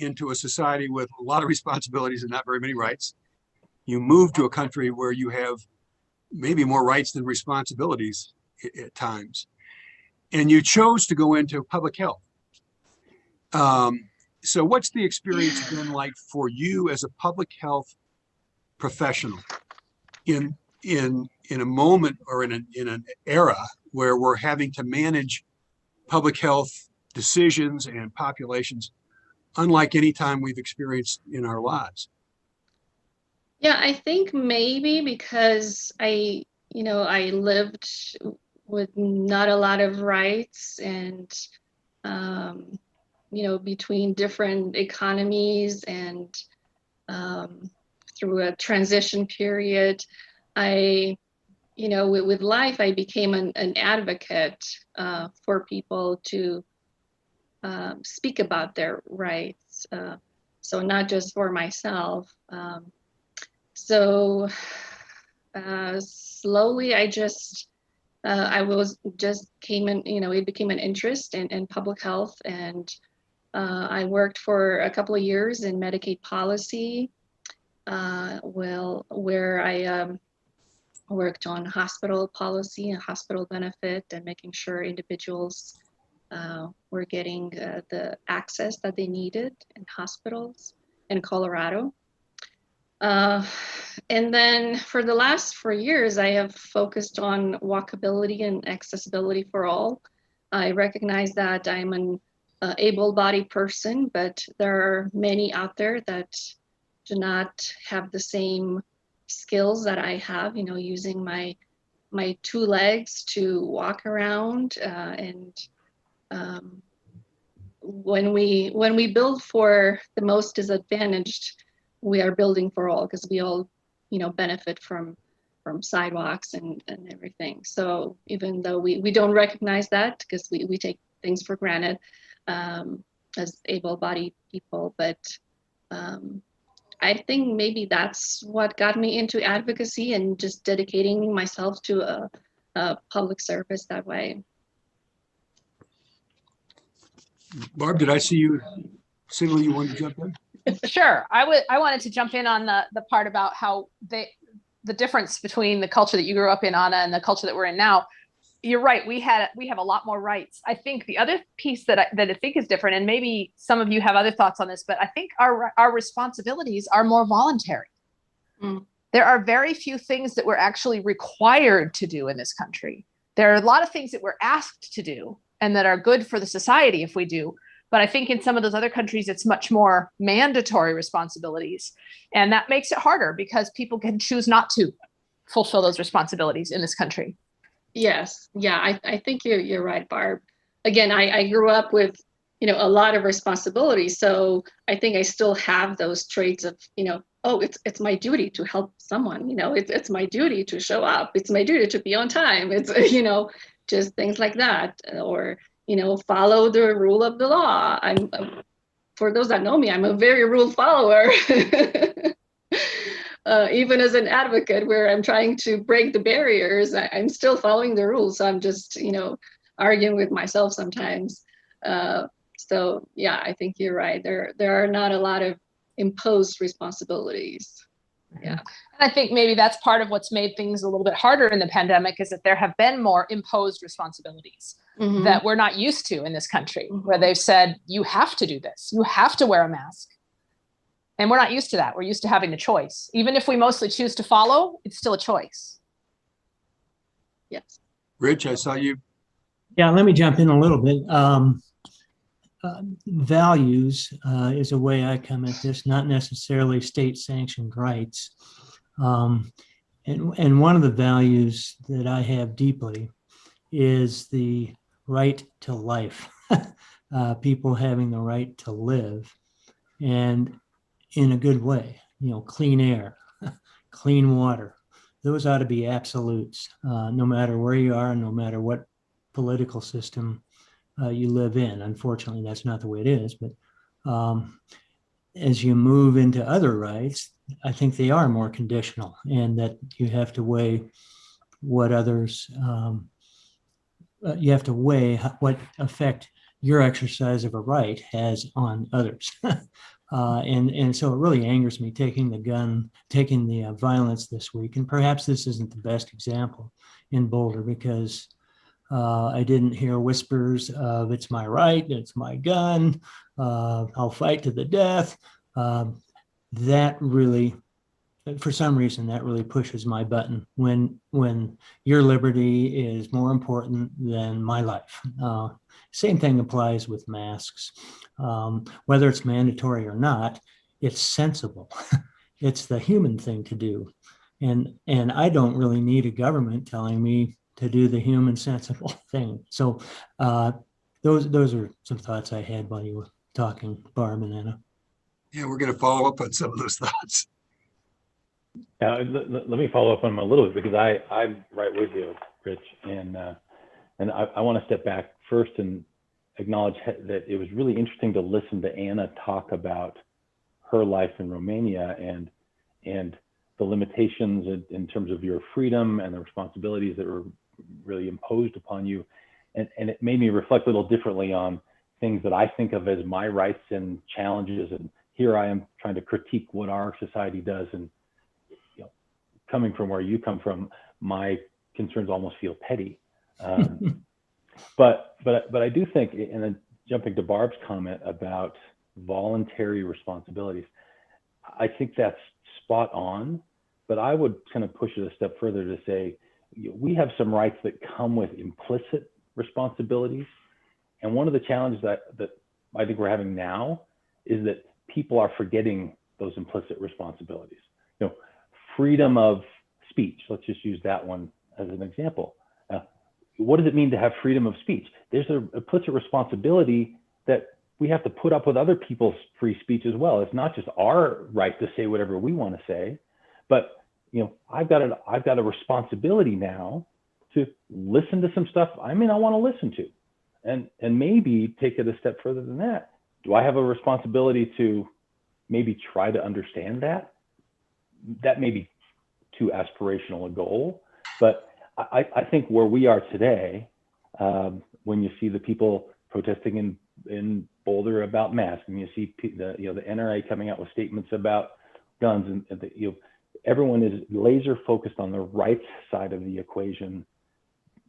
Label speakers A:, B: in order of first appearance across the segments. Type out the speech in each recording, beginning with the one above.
A: into a society with a lot of responsibilities and not very many rights. You move to a country where you have maybe more rights than responsibilities at times. And you chose to go into public health. So what's the experience been like for you as a public health professional in a moment or in an era where we're having to manage public health decisions and populations unlike any time we've experienced in our lives?
B: Yeah, I think maybe because I lived with not a lot of rights and, between different economies and through a transition period, with life, I became an advocate for people to speak about their rights. So not just for myself. So slowly, it became an interest in public health, and I worked for a couple of years in Medicaid policy, where I worked on hospital policy and hospital benefit and making sure individuals were getting the access that they needed in hospitals in Colorado. And then for the last 4 years, I have focused on walkability and accessibility for all. I recognize that I'm an able-bodied person, but there are many out there that do not have the same skills that I have, using my 2 legs to walk around. And when we build for the most disadvantaged, we are building for all, because we all, benefit from sidewalks and everything. So even though we don't recognize that, because we take things for granted as able-bodied people, but I think maybe that's what got me into advocacy and just dedicating myself to a public service that way.
A: Barb, did I see you signal you wanted to jump in?
C: Sure. I wanted to jump in on the part about how the difference between the culture that you grew up in, Anna, and the culture that we're in now. You're right. We have a lot more rights. I think the other piece that I think is different, and maybe some of you have other thoughts on this, but I think our responsibilities are more voluntary. Mm. There are very few things that we're actually required to do in this country. There are a lot of things that we're asked to do and that are good for the society if we do. But I think in some of those other countries, it's much more mandatory responsibilities. And that makes it harder because people can choose not to fulfill those responsibilities in this country.
B: Yes. Yeah, I think you're right, Barb. Again, I grew up with, a lot of responsibilities. So I think I still have those traits of, it's my duty to help someone, it's my duty to show up. It's my duty to be on time. It's, just things like that. Or, follow the rule of the law. For those that know me, I'm a very rule follower. Even as an advocate, where I'm trying to break the barriers, I'm still following the rules. So I'm just, arguing with myself sometimes. So yeah, I think you're right. There are not a lot of imposed responsibilities. Yeah.
C: And I think maybe that's part of what's made things a little bit harder in the pandemic, is that there have been more imposed responsibilities that we're not used to in this country, where they've said, you have to do this, you have to wear a mask. And we're not used to that. We're used to having a choice. Even if we mostly choose to follow, it's still a choice.
B: Yes.
A: Rich, I saw you.
D: Yeah, let me jump in a little bit. Values is a way I come at this, not necessarily state-sanctioned rights. And one of the values that I have deeply is the right to life. People having the right to live, and in a good way, clean air, clean water. Those ought to be absolutes, no matter where you are, no matter what political system you live in. Unfortunately, that's not the way it is. But as you move into other rights, I think they are more conditional, and that you have to weigh what others, you have to weigh what effect your exercise of a right has on others. And so it really angers me taking the violence this week. And perhaps this isn't the best example in Boulder, because I didn't hear whispers of "it's my right, it's my gun, I'll fight to the death." That really, for some reason, that really pushes my button when your liberty is more important than my life. Same thing applies with masks. Whether it's mandatory or not, it's sensible. It's the human thing to do. And I don't really need a government telling me to do the human sensible thing. So those are some thoughts I had while you were talking, Barb and Anna.
A: Yeah, we're going to follow up on some of those thoughts.
E: Let me follow up on them a little bit, because I'm right with you, Rich, and I want to step back first and acknowledge that it was really interesting to listen to Anna talk about her life in Romania and the limitations in terms of your freedom and the responsibilities that were really imposed upon you, and it made me reflect a little differently on things that I think of as my rights and challenges, and here I am trying to critique what our society does, and coming from where you come from, my concerns almost feel petty. But I do think, and then jumping to Barb's comment about voluntary responsibilities, I think that's spot on, but I would kind of push it a step further to say, we have some rights that come with implicit responsibilities. And one of the challenges that I think we're having now is that people are forgetting those implicit responsibilities. Freedom of speech, let's just use that one as an example. What does it mean to have freedom of speech? There's an implicit responsibility that we have to put up with other people's free speech as well. It's not just our right to say whatever we want to say, but I've got a responsibility now to listen to some stuff I may not want to listen to, and maybe take it a step further than that. Do I have a responsibility to maybe try to understand that? That may be too aspirational a goal, but I think where we are today, when you see the people protesting in Boulder about masks, and you see the NRA coming out with statements about guns, and everyone is laser focused on the rights side of the equation,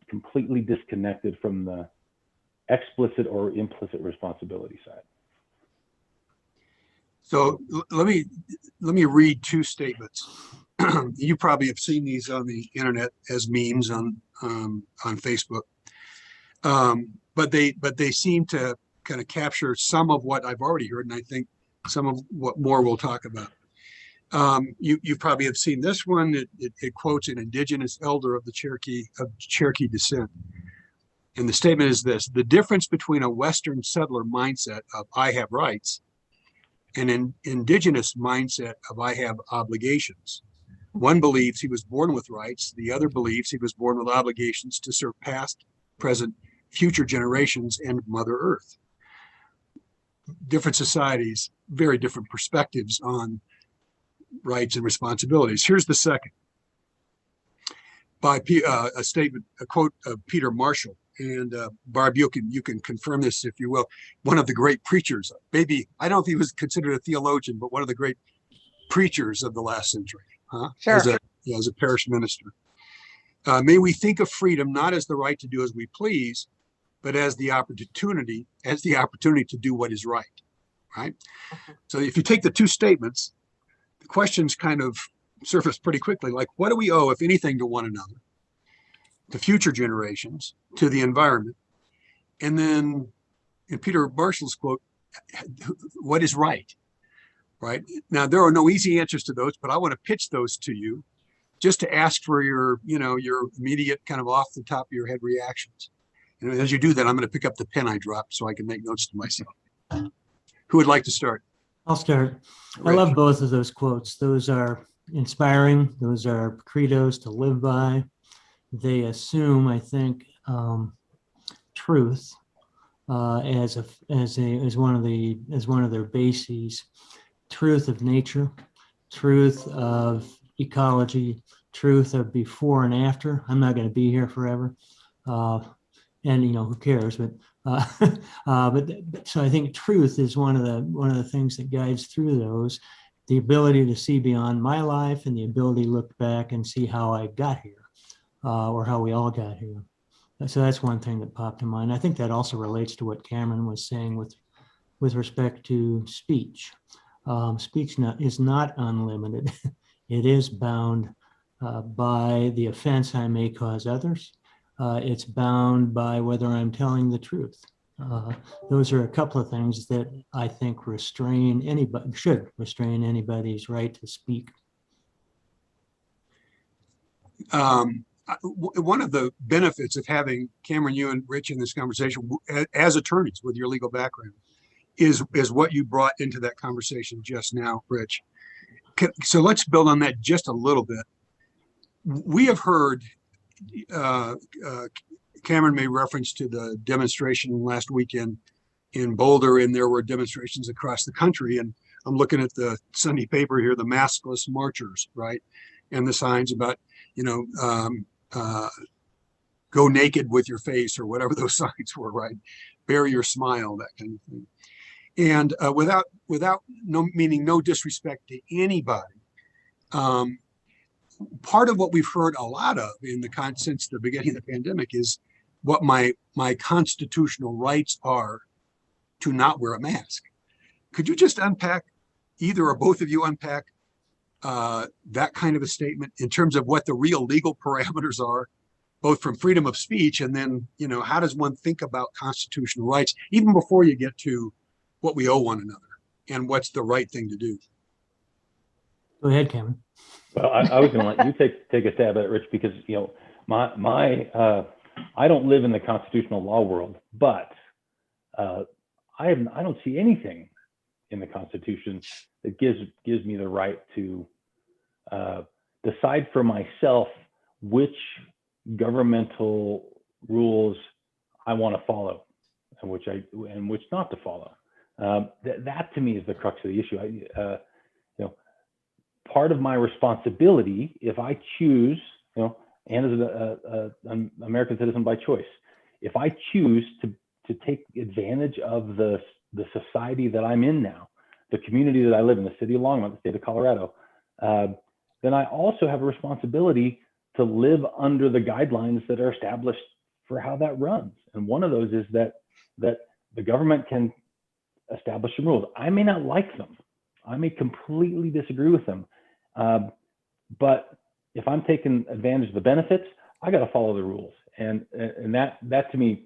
E: completely disconnected from the explicit or implicit responsibility side.
A: So let me read two statements. You probably have seen these on the internet as memes on Facebook, but they seem to kind of capture some of what I've already heard, and I think some of what more we'll talk about. You probably have seen this one. It quotes an indigenous elder of Cherokee descent, and the statement is this: the difference between a Western settler mindset of "I have rights" and an indigenous mindset of "I have obligations." One believes he was born with rights. The other believes he was born with obligations to serve past, present, future generations and Mother Earth. Different societies, very different perspectives on rights and responsibilities. Here's the second, by a quote of Peter Marshall. And Barb, you can confirm this if you will. One of the great preachers, maybe, I don't know if he was considered a theologian, but one of the great preachers of the last century.
C: Sure.
A: As a parish minister. May we think of freedom not as the right to do as we please, but as the opportunity to do what is right. Right. So if you take the two statements, the questions kind of surface pretty quickly, like what do we owe, if anything, to one another, to future generations, to the environment? And then in Peter Marshall's quote, what is right? Right now, there are no easy answers to those, but I want to pitch those to you just to ask for your immediate kind of off the top of your head reactions. And as you do that, I'm going to pick up the pen I dropped so I can make notes to myself. Who would like to start?
D: I'll start.
A: Rich.
D: I love both of those quotes. Those are inspiring. Those are credos to live by. They assume, I think, truth as one of their bases. Truth of nature, truth of ecology, truth of before and after. I'm not going to be here forever, and who cares? But Uh, but so I think truth is one of the things that guides through those, the ability to see beyond my life and the ability to look back and see how I got here, or how we all got here. So that's one thing that popped in mind. I think that also relates to what Cameron was saying with respect to speech. Speech is not unlimited. It is bound by the offense I may cause others. It's bound by whether I'm telling the truth. Those are a couple of things that I think should restrain anybody's right to speak.
A: One of the benefits of having Cameron, you and Rich in this conversation as attorneys with your legal background is what you brought into that conversation just now, Rich. So let's build on that just a little bit. We have heard Cameron made reference to the demonstration last weekend in Boulder, and there were demonstrations across the country. And I'm looking at the Sunday paper here, the maskless marchers, right? And the signs about, go naked with your face, or whatever those signs were, right? Bury your smile, that kind of thing. And without no disrespect to anybody, part of what we've heard a lot of since the beginning of the pandemic is what my constitutional rights are to not wear a mask. Could you just unpack, either or both of you unpack that kind of a statement in terms of what the real legal parameters are, both from freedom of speech and then, how does one think about constitutional rights, even before you get to what we owe one another and what's the right thing to do?
D: Go ahead, Cameron.
E: Well, I was going to let you take a stab at it, Rich, because I don't live in the constitutional law world, but I don't see anything in the Constitution that gives me the right to decide for myself which governmental rules I want to follow and which not to follow. That to me is the crux of the issue. Part of my responsibility, if I choose, and as an American citizen by choice, if I choose to take advantage of the society that I'm in now, the community that I live in, the city of Longmont, the state of Colorado, then I also have a responsibility to live under the guidelines that are established for how that runs. And one of those is that the government can establish some rules. I may not like them. I may completely disagree with them. But if I'm taking advantage of the benefits, I got to follow the rules. And that to me,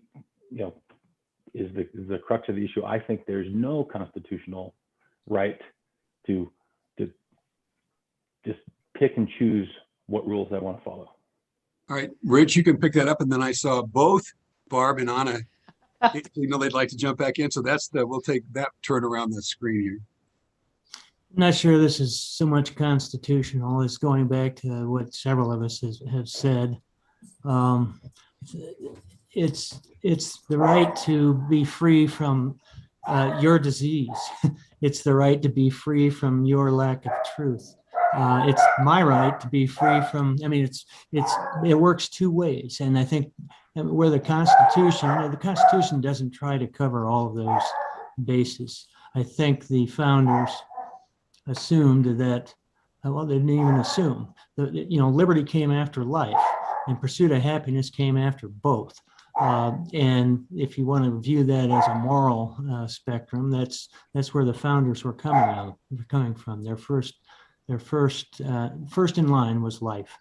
E: is the crux of the issue. I think there's no constitutional right to just pick and choose what rules I want to follow.
A: All right, Rich, you can pick that up. And then I saw both Barb and Anna they'd like to jump back in. So we'll take that turn around the screen here.
D: I'm not sure this is so much constitutional. It's going back to what several of us have said. It's the right to be free from your disease. It's the right to be free from your lack of truth. It's my right to be free from. It works two ways, and I think where the Constitution doesn't try to cover all of those bases. I think the founders assumed that, well, they didn't even assume that, liberty came after life and pursuit of happiness came after both. And if you want to view that as a moral spectrum, that's where the founders were coming from. Their first in line was life.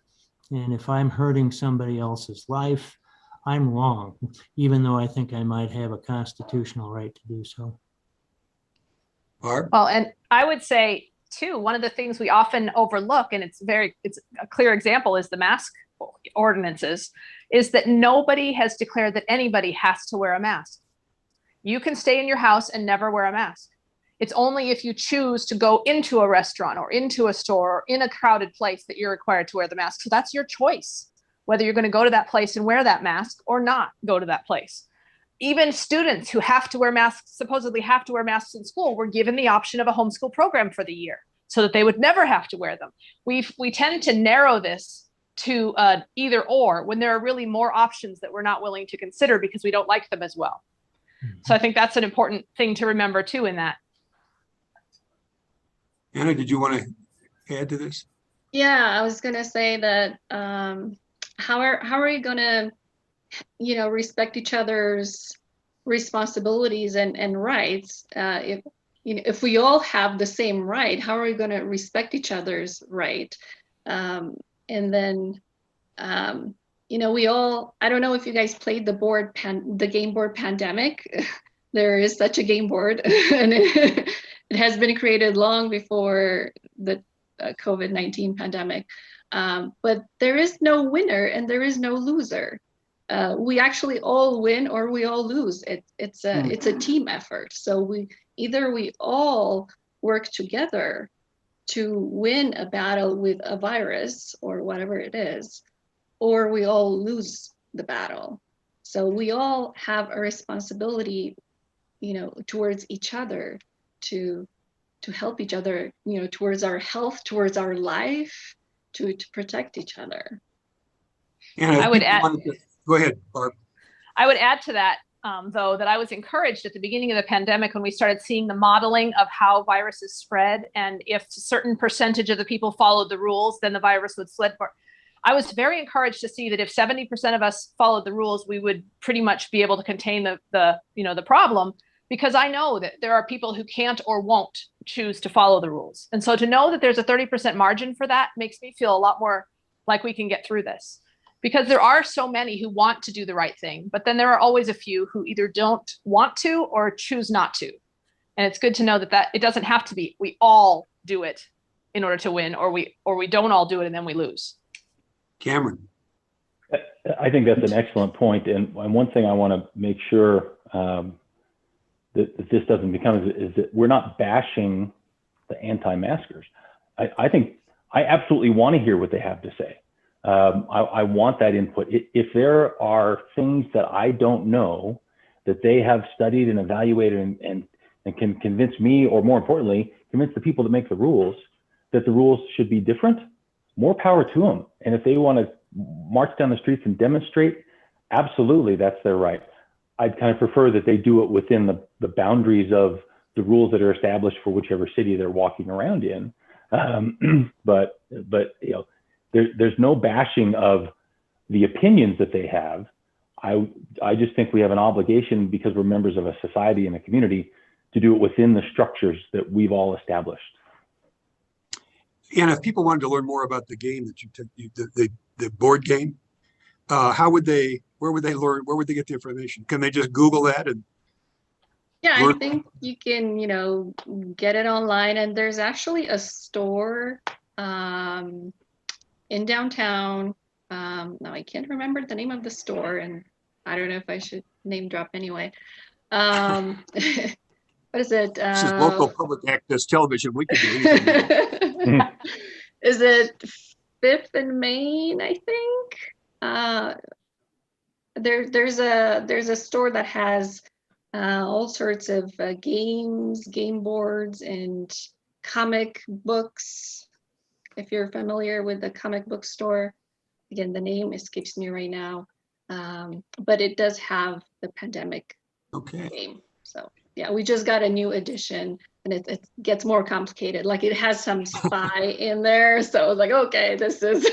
D: And if I'm hurting somebody else's life, I'm wrong, even though I think I might have a constitutional right to do so.
A: Barb?
C: Well, and I would say too, one of the things we often overlook, and it's a clear example, is the mask ordinances, is that nobody has declared that anybody has to wear a mask. You can stay in your house and never wear a mask. It's only if you choose to go into a restaurant or into a store or in a crowded place that you're required to wear the mask. So that's your choice, whether you're going to go to that place and wear that mask or not go to that place. Even students who have to wear masks, supposedly have to wear masks in school, were given the option of a homeschool program for the year so that they would never have to wear them. We tend to narrow this to either or when there are really more options that we're not willing to consider because we don't like them as well. So I think that's an important thing to remember too in that.
A: Anna, did you want to add to this?
B: Yeah, I was gonna say that how are you gonna, respect each other's responsibilities and rights? If we all have the same right, how are we gonna respect each other's right? And then we all, I don't know if you guys played the game board Pandemic. There is such a game board, and it has been created long before the COVID-19 pandemic. But there is no winner and there is no loser. We actually all win or we all lose. It's a team effort. So we all work together to win a battle with a virus or whatever it is, or we all lose the battle. So we all have a responsibility, towards each other to help each other, towards our health, towards our life, to protect each other.
A: Anna,
C: I would add,
A: go ahead, Barb.
C: I would add to that, though, that I was encouraged at the beginning of the pandemic when we started seeing the modeling of how viruses spread. And if a certain percentage of the people followed the rules, then the virus would spread. I was very encouraged to see that if 70% of us followed the rules, we would pretty much be able to contain the problem, because I know that there are people who can't or won't choose to follow the rules. And so to know that there's a 30% margin for that makes me feel a lot more like we can get through this, because there are so many who want to do the right thing, but then there are always a few who either don't want to or choose not to. And it's good to know that it doesn't have to be, we all do it in order to win, or we don't all do it and then we lose.
A: Cameron.
E: I think that's an excellent point. And one thing I want to make sure that this doesn't become is that we're not bashing the anti-maskers. I think I absolutely want to hear what they have to say. I want that input. If there are things that I don't know that they have studied and evaluated and can convince me, or more importantly, convince the people that make the rules that the rules should be different, more power to them. And if they want to march down the streets and demonstrate, absolutely, that's their right. I'd kind of prefer that they do it within the boundaries of the rules that are established for whichever city they're walking around in. But there's no bashing of the opinions that they have. I just think we have an obligation, because we're members of a society and a community, to do it within the structures that we've all established.
A: And if people wanted to learn more about the game that you took, the board game, where would they learn? Where would they get the information? Can they just Google that?
B: Yeah, I think you can, get it online, and there's actually a store in downtown. Now I can't remember the name of the store, and I don't know if I should name drop anyway. What is it?
A: This is local public access television. We could do anything.
B: Is it 5th and Main, I think? There's a store that has all sorts of games, game boards, and comic books. If you're familiar with the comic book store, again, the name escapes me right now, but it does have the Pandemic game. So yeah, we just got a new edition, and it gets more complicated. Like, it has some spy in there, so I was like, okay, this is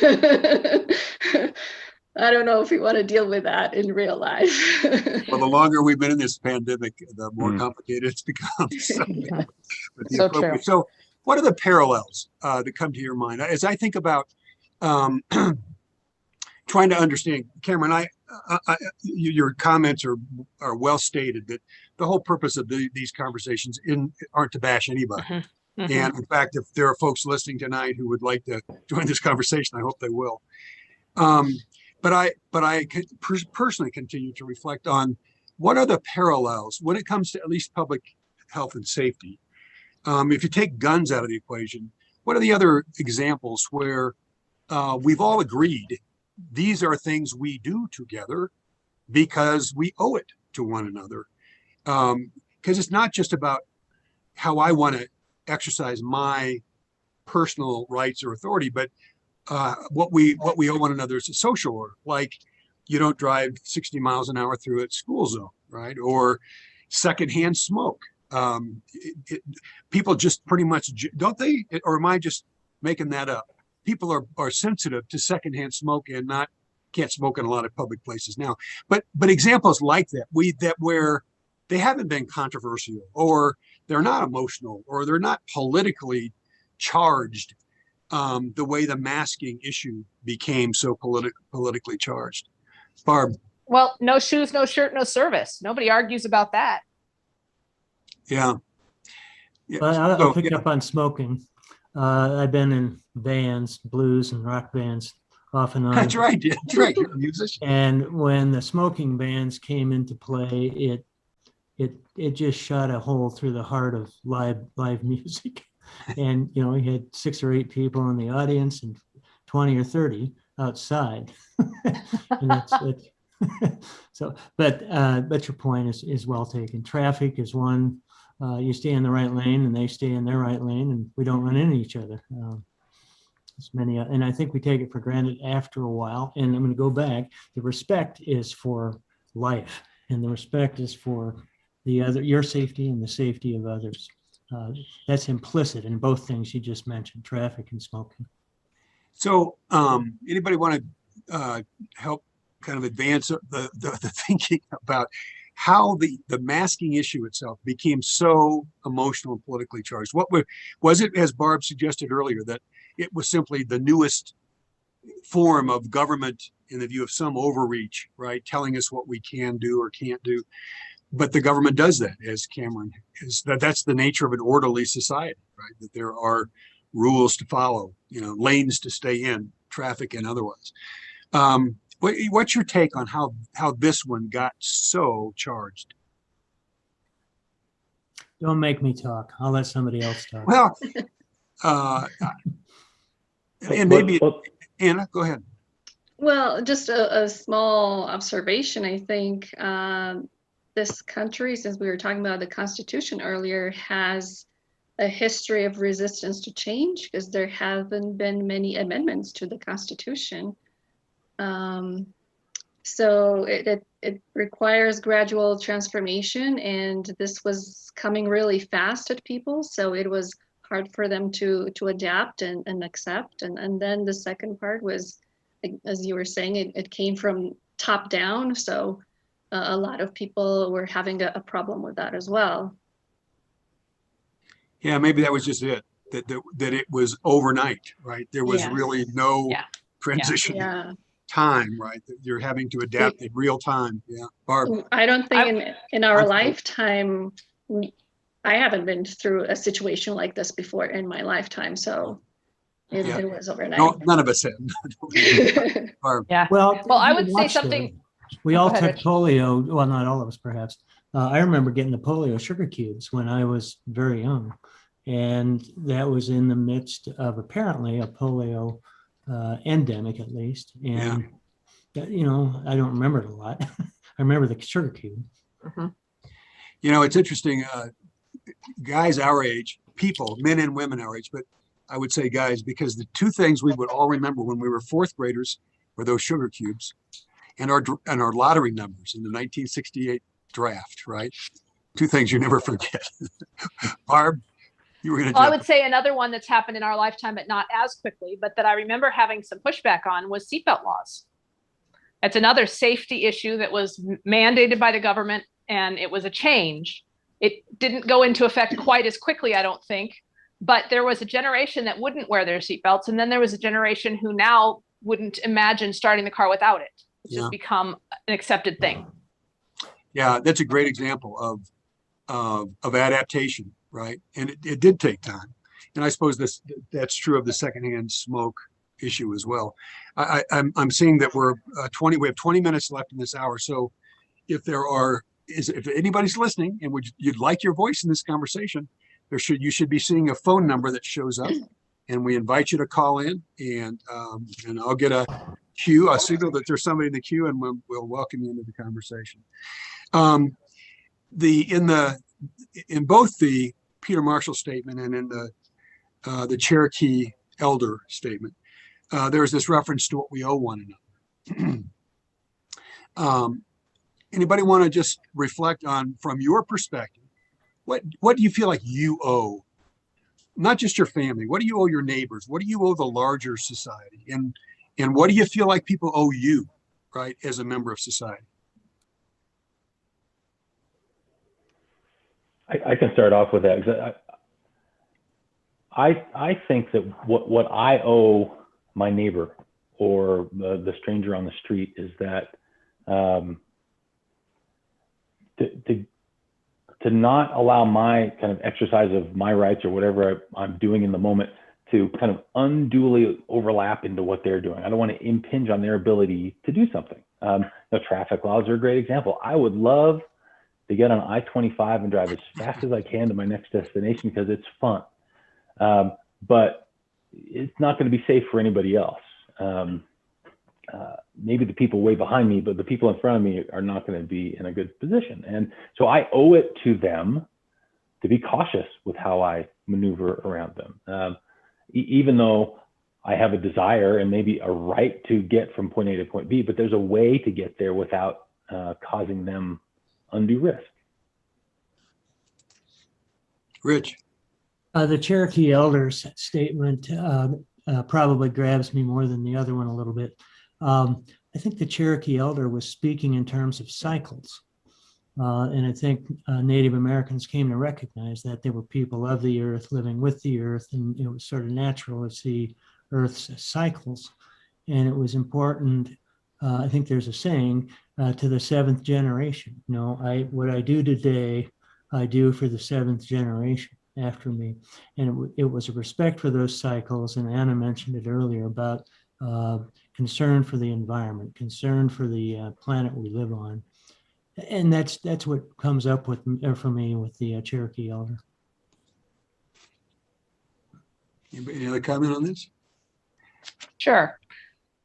B: I don't know if we want to deal with that in real life.
A: Well, the longer we've been in this pandemic, the more complicated it's become. So
C: true.
A: So what are the parallels that come to your mind? As I think about trying to understand, Cameron, your comments are well stated, that the whole purpose of these conversations aren't to bash anybody.
C: Mm-hmm. Mm-hmm.
A: And in fact, if there are folks listening tonight who would like to join this conversation, I hope they will. But I personally continue to reflect on what are the parallels when it comes to at least public health and safety. If you take guns out of the equation, what are the other examples where we've all agreed these are things we do together because we owe it to one another? Because it's not just about how I want to exercise my personal rights or authority, but what we owe one another is a social order. Like, you don't drive 60 miles an hour through a school zone, right? Or secondhand smoke. People just pretty much, don't they? Or am I just making that up? People are sensitive to secondhand smoke and can't smoke in a lot of public places now. But examples like that, where they haven't been controversial, or they're not emotional, or they're not politically charged, the way the masking issue became so politically charged. Barb.
C: Well, no shoes, no shirt, no service. Nobody argues about that.
A: Yeah.
D: But I'll pick up on smoking. I've been in bands, blues and rock bands off and on.
A: That's right. That's right. You're a musician.
D: And when the smoking bans came into play, it just shot a hole through the heart of live music. And you had 6 or 8 people in the audience and 20 or 30 outside. And that's it. So, but your point is well taken. Traffic is one. You stay in the right lane and they stay in their right lane, and we don't run into each other. And I think we take it for granted after a while. And I'm going to go back. The respect is for life, and the respect is for your safety and the safety of others. That's implicit in both things you just mentioned, traffic and smoking.
A: So anybody want to help kind of advance the thinking about how the masking issue itself became so emotional and politically charged? What was it, as Barb suggested earlier, that it was simply the newest form of government in the view of some overreach, right? Telling us what we can do or can't do. But the government does that, as Cameron is. That's the nature of an orderly society, right? That there are rules to follow, lanes to stay in, traffic and otherwise. What's your take on how this one got so charged?
D: Don't make me talk. I'll let somebody else talk.
A: Well, and maybe Anna, go ahead.
B: Well, just a small observation. I think this country, since we were talking about the Constitution earlier, has a history of resistance to change because there haven't been many amendments to the Constitution. So it requires gradual transformation, and this was coming really fast at people. So it was hard for them to adapt and accept. And then the second part was, as you were saying, it came from top down. So a lot of people were having a problem with that as well.
A: Yeah, maybe that was just it, that it was overnight, right? There was really no transition time, right? That you're having to adapt in real time. Yeah, Barb.
B: I don't think in our lifetime, I haven't been through a situation like this before in my lifetime. So it was overnight.
A: No, none of us have. Barb.
C: Yeah. Well, I would say something.
D: We all took polio. Well, not all of us, perhaps. I remember getting the polio sugar cubes when I was very young. And that was in the midst of apparently a polio endemic, at least. And, I don't remember it a lot. I remember the sugar cube.
C: Mm-hmm.
A: It's interesting. Guys our age, people, men and women our age, but I would say guys, because the two things we would all remember when we were 4th graders were those sugar cubes and our lottery numbers in the 1968 draft, right? Two things you never forget. Barb, you were going to.
C: Well, I would say another one that's happened in our lifetime, but not as quickly, but that I remember having some pushback on was seatbelt laws. It's another safety issue that was mandated by the government, and it was a change. It didn't go into effect quite as quickly, I don't think, but there was a generation that wouldn't wear their seatbelts, and then there was a generation who now wouldn't imagine starting the car without it. It's just become an accepted thing.
A: Yeah, that's a great example of adaptation, right? And it did take time. And I suppose that's true of the secondhand smoke issue as well. I'm seeing that we have 20 minutes left in this hour. So if if anybody's listening and you'd like your voice in this conversation, you should be seeing a phone number that shows up, and we invite you to call in, and I'll get a signal that there's somebody in the queue, and we'll welcome you into the conversation. In both the Peter Marshall statement and in the Cherokee Elder statement, there's this reference to what we owe one another. Anybody want to just reflect on, from your perspective, what do you feel like you owe? Not just your family. What do you owe your neighbors? What do you owe the larger society? And what do you feel like people owe you, right, as a member of society?
E: I can start off with that, because I think that what I owe my neighbor or the stranger on the street is that to not allow my kind of exercise of my rights or whatever I'm doing in the moment to kind of unduly overlap into what they're doing. I don't want to impinge on their ability to do something. The traffic laws are a great example. I would love to get on I-25 and drive as fast as I can to my next destination because it's fun. But it's not going to be safe for anybody else. Maybe the people way behind me, but the people in front of me are not going to be in a good position. And so I owe it to them to be cautious with how I maneuver around them. Even though I have a desire and maybe a right to get from point A to point B, but there's a way to get there without causing them undue risk.
A: Rich.
D: The Cherokee elders statement probably grabs me more than the other one a little bit. I think the Cherokee elder was speaking in terms of cycles. And I think Native Americans came to recognize that they were people of the earth, living with the earth, and it was sort of natural to see Earth's cycles. And it was important, I think there's a saying, to the seventh generation. You know, what I do today, I do for the seventh generation after me. And it was a respect for those cycles. And Anna mentioned it earlier about concern for the environment, concern for the planet we live on. And that's what comes up with for me with the Cherokee elder.
A: Any other comment on this?
C: Sure,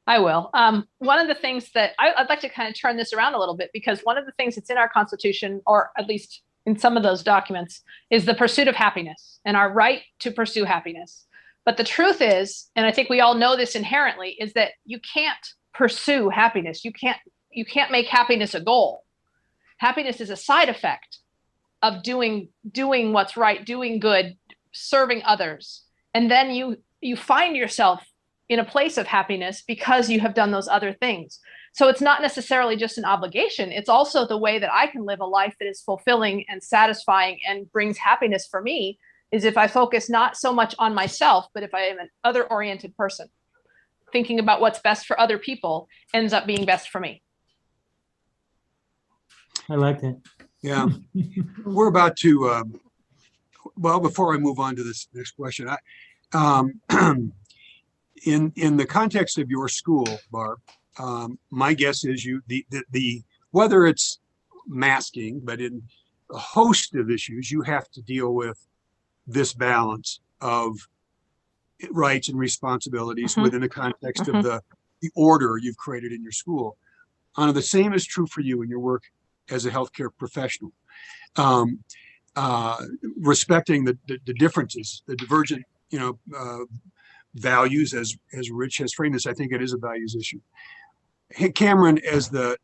C: I will. One of the things that I'd like to kind of turn this around a little bit, because one of the things that's in our Constitution, or at least in some of those documents, is the pursuit of happiness and our right to pursue happiness. But the truth is, and I think we all know this inherently, is that you can't pursue happiness. You can't make happiness a goal. Happiness is a side effect of doing what's right, doing good, serving others. And then you find yourself in a place of happiness because you have done those other things. So it's not necessarily just an obligation. It's also the way that I can live a life that is fulfilling and satisfying and brings happiness for me, is if I focus not so much on myself, but if I am an other-oriented person. Thinking about what's best for other people ends up being best for me.
D: I like that.
A: Yeah. We're about to, well, before I move on to this next question, in the context of your school, Barb, my guess is the whether it's masking, but in a host of issues, you have to deal with this balance of rights and responsibilities within the context of the order you've created in your school. Anna, the same is true for you in your work as a healthcare professional. Respecting the differences, the divergent, values, as Rich has framed this, I think it is a values issue. Hey, Cameron, as the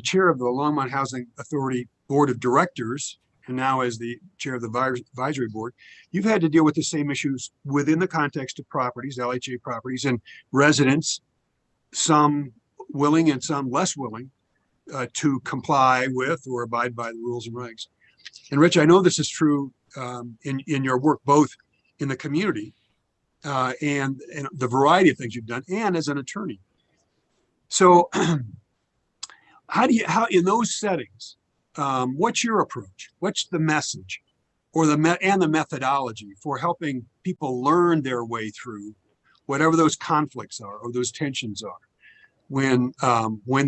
A: chair of the Longmont Housing Authority Board of Directors, and now as the chair of the advisory board, you've had to deal with the same issues within the context of properties, LHA properties, and residents, some willing and some less willing to comply with or abide by the rules and regs. And Rich, I know this is true in your work, both in the community and the variety of things you've done, and as an attorney. So how in those settings, what's your approach? What's the message or the methodology for helping people learn their way through whatever those conflicts are or those tensions are when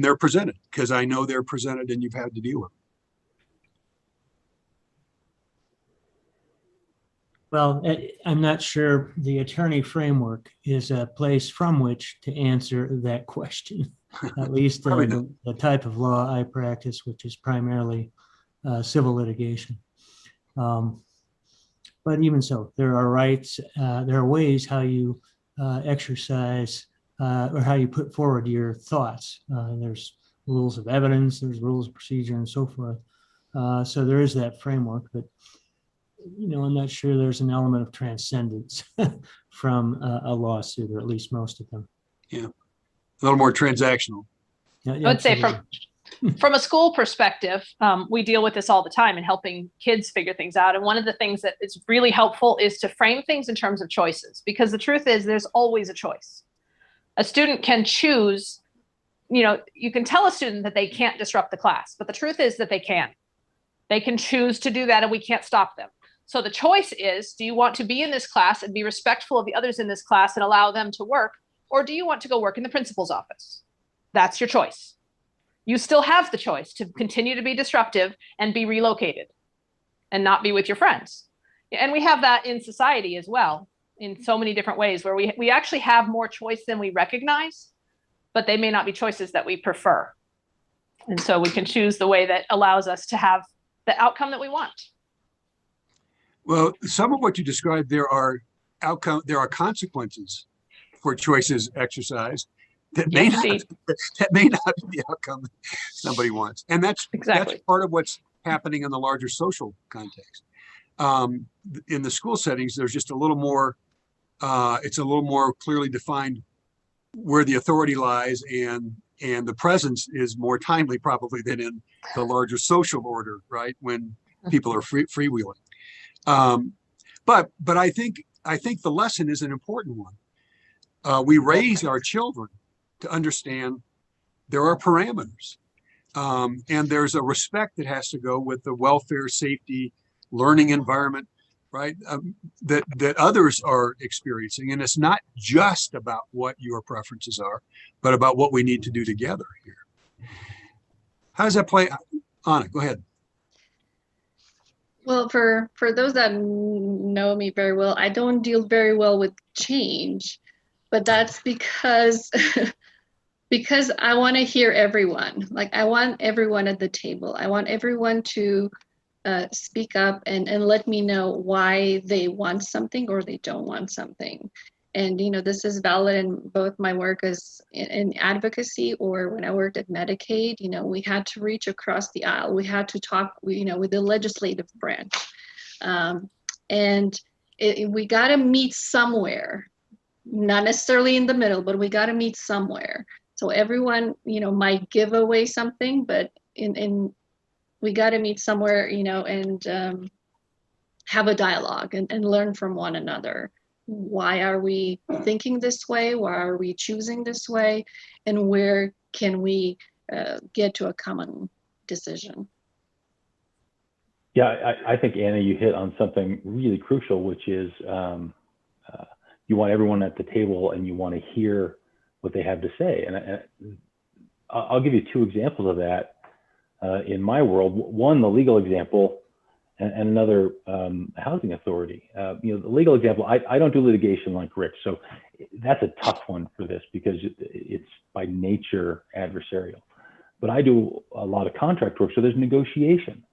A: they're presented? Because I know they're presented and you've had to deal with them.
D: Well, I'm not sure the attorney framework is a place from which to answer that question, at least the type of law I practice, which is primarily civil litigation. But even so, there are rights, there are ways how you exercise or how you put forward your thoughts. There's rules of evidence, there's rules of procedure and so forth. So there is that framework, but I'm not sure there's an element of transcendence from a lawsuit, or at least most of them.
A: Yeah, a little more transactional.
D: Yeah,
C: I would say
D: absolutely.
C: from a school perspective, we deal with this all the time in helping kids figure things out. And one of the things that is really helpful is to frame things in terms of choices, because the truth is there's always a choice. A student can choose, you can tell a student that they can't disrupt the class, but the truth is that they can. They can choose to do that and we can't stop them. So the choice is, do you want to be in this class and be respectful of the others in this class and allow them to work? Or do you want to go work in the principal's office? That's your choice. You still have the choice to continue to be disruptive and be relocated and not be with your friends. And we have that in society as well, in so many different ways, where we actually have more choice than we recognize, but they may not be choices that we prefer. And so we can choose the way that allows us to have the outcome that we want.
A: Well, some of what you described, there are consequences for choices exercised that may not be the outcome somebody wants, and that's part of what's happening in the larger social context. In the school settings, there's just a little more. It's a little more clearly defined where the authority lies, and the presence is more timely probably than in the larger social order, right? When people are freewheeling. But I think the lesson is an important one. We raise our children to understand there are parameters, and there's a respect that has to go with the welfare, safety, learning environment, right? That others are experiencing, and it's not just about what your preferences are, but about what we need to do together here. How does that play? Anna, go ahead.
B: Well, for those that know me very well, I don't deal very well with change, but that's because because I want to hear everyone. Like, I want everyone at the table. I want everyone to speak up and let me know why they want something or they don't want something. And, this is valid in both my work as in advocacy or when I worked at Medicaid. We had to reach across the aisle. We had to talk, with the legislative branch. And we got to meet somewhere, not necessarily in the middle, but we got to meet somewhere. So everyone, might give away something, but we got to meet somewhere, and have a dialogue and learn from one another. Why are we thinking this way? Why are we choosing this way? And where can we get to a common decision?
E: Yeah, I think, Anna, you hit on something really crucial, which is you want everyone at the table and you want to hear what they have to say. And I'll give you two examples of that in my world. One, the legal example, and another housing authority. The legal example, I don't do litigation like Rich, so that's a tough one for this because it's by nature adversarial. But I do a lot of contract work, so there's negotiation,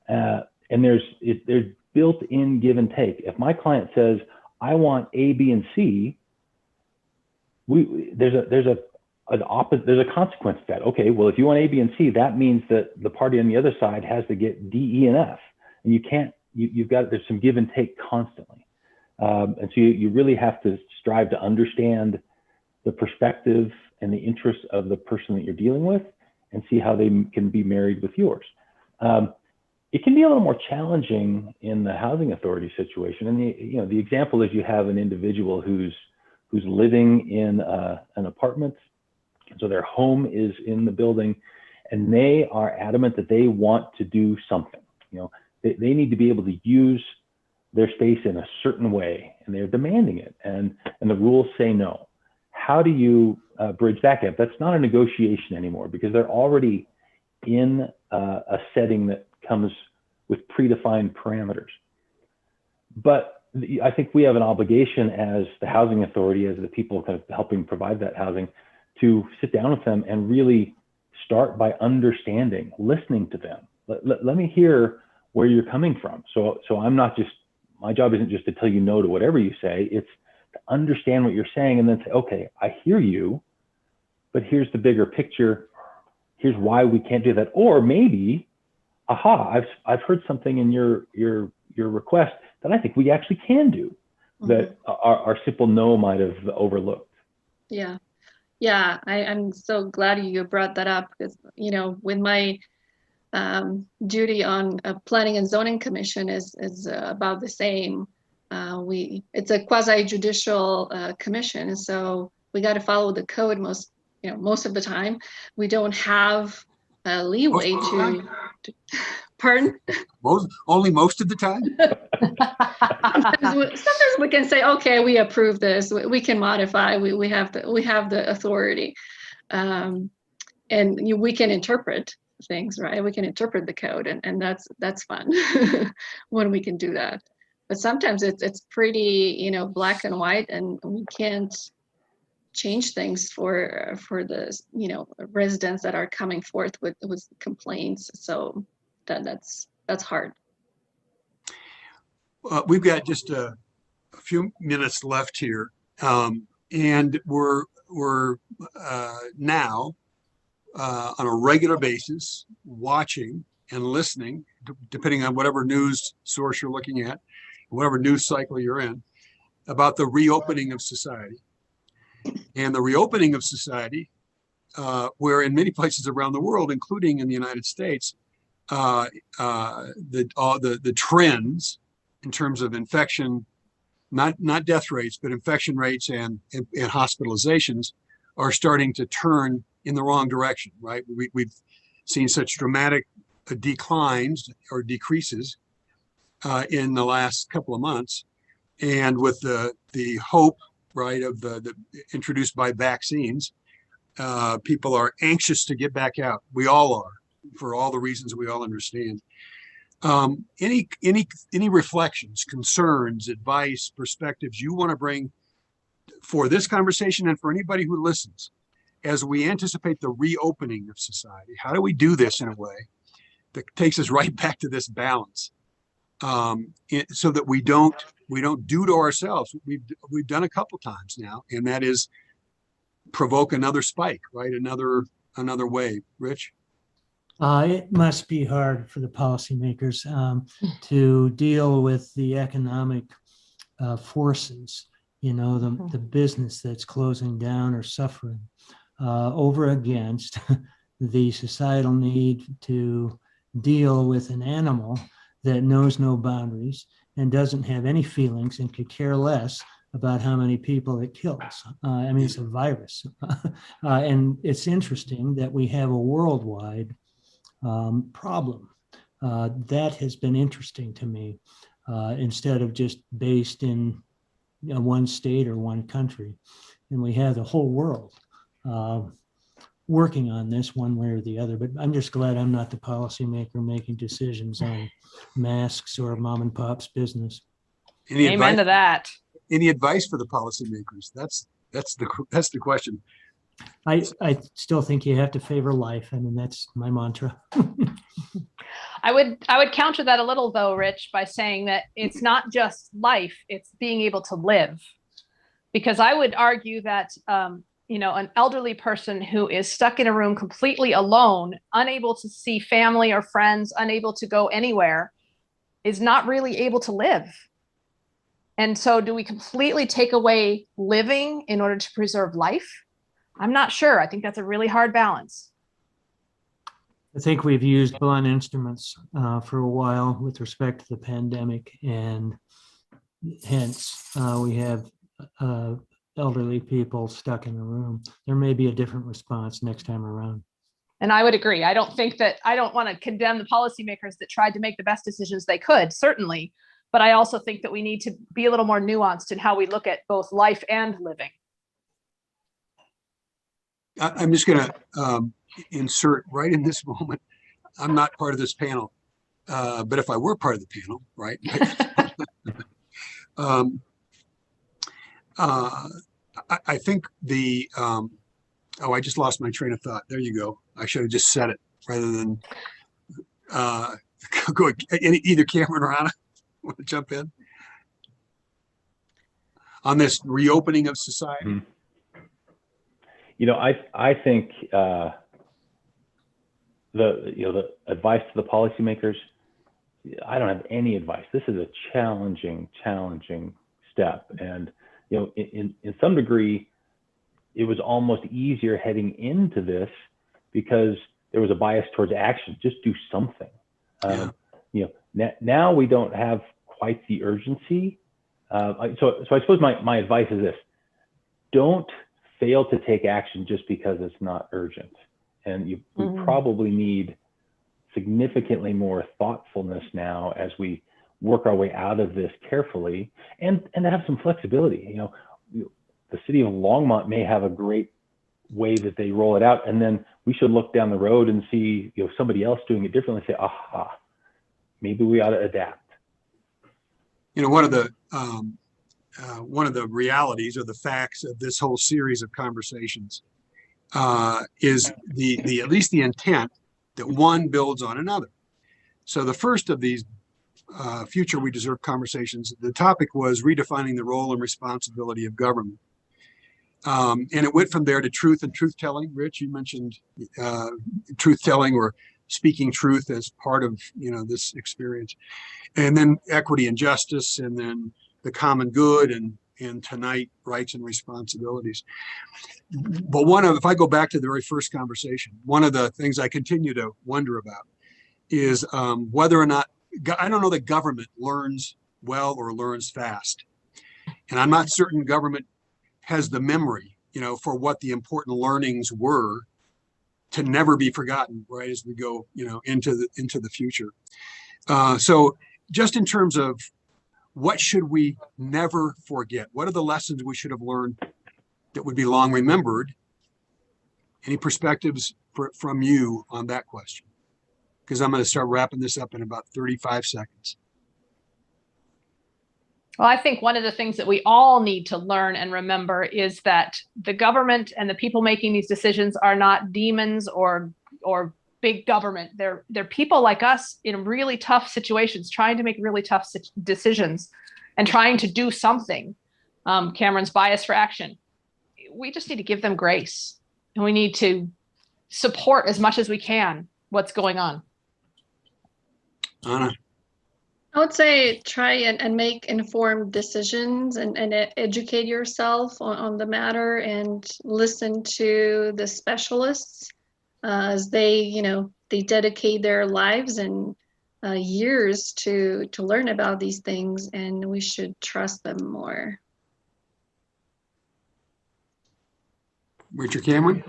E: and there's built-in give and take. If my client says I want A, B, and C, there's a consequence to that. Okay, well, if you want A, B, and C, that means that the party on the other side has to get D, E, and F. And you can't, there's some give and take constantly. And so you really have to strive to understand the perspective and the interests of the person that you're dealing with and see how they can be married with yours. It can be a little more challenging in the housing authority situation. And the example is you have an individual who's living in an apartment. So their home is in the building and they are adamant that they want to do something. They need to be able to use their space in a certain way, and they're demanding it, and the rules say no. How do you bridge that gap? That's not a negotiation anymore because they're already in a setting that comes with predefined parameters. But I think we have an obligation as the housing authority, as the people kind of helping provide that housing, to sit down with them and really start by understanding, listening to them. Let me hear where you're coming from. So I'm not just, my job isn't just to tell you no to whatever you say, it's to understand what you're saying and then say, okay, I hear you, but here's the bigger picture. here's why we can't do that. Or maybe, aha, I've heard something in your request that I think we actually can do that our simple no might have overlooked.
B: Yeah. Yeah, I'm so glad you brought that up because, with my duty on Planning and Zoning Commission is about the same. It's a quasi-judicial commission, and so we got to follow the code most of the time. We don't have leeway to pardon?
A: Most of the time?
B: Sometimes we can say, okay, we approve this. We can modify. We have the authority, and we can interpret things, right? We can interpret the code, and that's fun when we can do that. But sometimes it's pretty, black and white, and we can't change things for the residents that are coming forth with complaints. So that's hard.
A: We've got just a few minutes left here, and we're now on a regular basis watching and listening, depending on whatever news source you're looking at, whatever news cycle you're in, about the reopening of society. And the reopening of society, where in many places around the world, including in the United States, the trends in terms of infection, not death rates, but infection rates and hospitalizations are starting to turn in the wrong direction, right? We've seen such dramatic declines or decreases in the last couple of months. And with the hope, right, of the introduced by vaccines, people are anxious to get back out. We all are, for all the reasons we all understand. Any reflections, concerns, advice, perspectives you want to bring for this conversation and for anybody who listens as we anticipate the reopening of society? How do we do this in a way that takes us right back to this balance, so that we don't do to ourselves? We've done a couple times now, and that is provoke another spike, right? Another wave. Rich?
D: It must be hard for the policymakers to deal with the economic forces, the business that's closing down or suffering over against the societal need to deal with an animal that knows no boundaries and doesn't have any feelings and could care less about how many people it kills. It's a virus. And it's interesting that we have a worldwide problem. That has been interesting to me, instead of just based in one state or one country. And we have the whole world working on this one way or the other. But I'm just glad I'm not the policymaker making decisions on masks or mom and pop's business.
C: Amen to that.
A: Any advice for the policymakers? That's the question.
D: I still think you have to favor life. That's my mantra.
C: I would counter that a little though, Rich, by saying that it's not just life, it's being able to live. Because I would argue that, an elderly person who is stuck in a room completely alone, unable to see family or friends, unable to go anywhere, is not really able to live. And so do we completely take away living in order to preserve life? I'm not sure. I think that's a really hard balance.
D: I think we've used blunt instruments for a while with respect to the pandemic, and hence we have elderly people stuck in a room. There may be a different response next time around.
C: And I would agree. I don't want to condemn the policymakers that tried to make the best decisions they could, certainly. But I also think that we need to be a little more nuanced in how we look at both life and living.
A: I'm just going to insert right in this moment. I'm not part of this panel, but if I were part of the panel, right? I think I just lost my train of thought. There you go. I should have just said it rather than go. Either Cameron or Anna want to jump in on this reopening of society.
E: I think the advice to the policymakers, I don't have any advice. This is a challenging step. And, in some degree, it was almost easier heading into this because there was a bias towards action. Just do something. Now we don't have quite the urgency. So I suppose my advice is this: don't fail to take action just because it's not urgent. And we probably need significantly more thoughtfulness now as we work our way out of this carefully, and to have some flexibility. The city of Longmont may have a great way that they roll it out, and then we should look down the road and see somebody else doing it differently and say, aha, maybe we ought to adapt.
A: One of the realities or the facts of this whole series of conversations is at least the intent that one builds on another. So the first of these future We Deserve conversations, the topic was redefining the role and responsibility of government. And it went from there to truth and truth-telling. Rich, you mentioned truth-telling or speaking truth as part of this experience, and then equity and justice, and then the common good, and tonight, rights and responsibilities. But if I go back to the very first conversation, one of the things I continue to wonder about is whether or not, I don't know that government learns well or learns fast. And I'm not certain government has the memory, for what the important learnings were to never be forgotten, right, as we go, into the future. So just in terms of what should we never forget? What are the lessons we should have learned that would be long remembered? Any perspectives from you on that question? Because I'm going to start wrapping this up in about 35 seconds.
C: Well, I think one of the things that we all need to learn and remember is that the government and the people making these decisions are not demons or big government. They're people like us in really tough situations, trying to make really tough decisions and trying to do something. Cameron's bias for action. We just need to give them grace, and we need to support as much as we can what's going on.
A: Anna?
B: I would say try and make informed decisions and educate yourself on the matter, and listen to the specialists as they dedicate their lives and years to learn about these things, and we should trust them more.
A: Richard Cameron?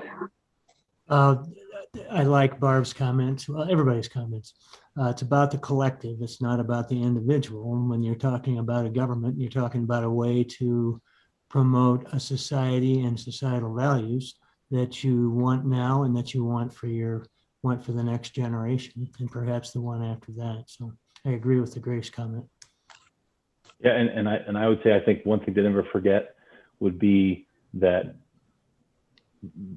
D: I like Barb's comments, well, everybody's comments. It's about the collective. It's not about the individual. And when you're talking about a government, you're talking about a way to promote a society and societal values that you want now and that you want for the next generation, and perhaps the one after that. So I agree with the Grace comment.
E: Yeah, and I would say, I think one thing to never forget would be that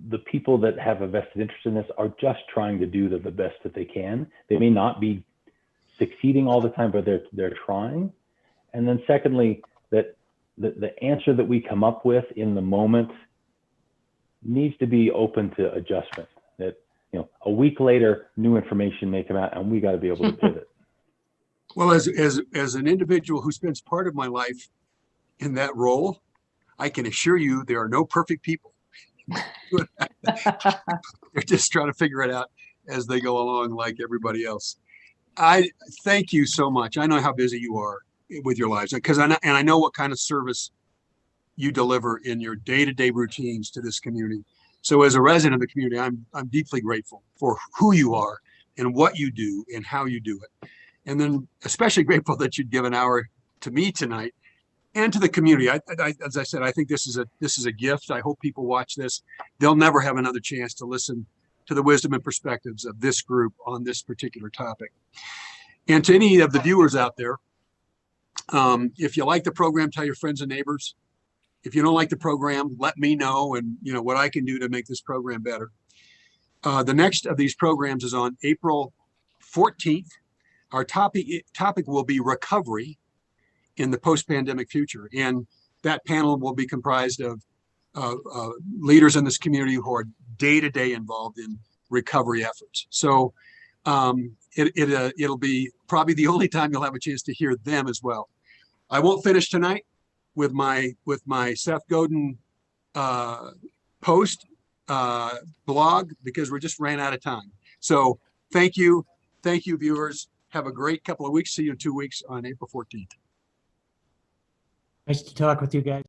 E: the people that have a vested interest in this are just trying to do the best that they can. They may not be succeeding all the time, but they're trying. And then secondly, that the answer that we come up with in the moment needs to be open to adjustment. That a week later, new information may come out, and we got to be able to pivot.
A: Well, as an individual who spends part of my life in that role, I can assure you there are no perfect people. They're just trying to figure it out as they go along, like everybody else. I thank you so much. I know how busy you are with your lives, because I know what kind of service you deliver in your day-to-day routines to this community. So as a resident of the community, I'm deeply grateful for who you are and what you do and how you do it. And then especially grateful that you'd give an hour to me tonight and to the community. As I said, I think this is a gift. I hope people watch this. They'll never have another chance to listen to the wisdom and perspectives of this group on this particular topic. And to any of the viewers out there, if you like the program, tell your friends and neighbors. If you don't like the program, let me know, and what I can do to make this program better. The next of these programs is on April 14th. Our topic will be recovery in the post-pandemic future. And that panel will be comprised of leaders in this community who are day-to-day involved in recovery efforts. So it'll be probably the only time you'll have a chance to hear them as well. I won't finish tonight with my Seth Godin post blog because we just ran out of time. So thank you, viewers. Have a great couple of weeks. See you in 2 weeks on April 14th.
D: Nice to talk with you guys.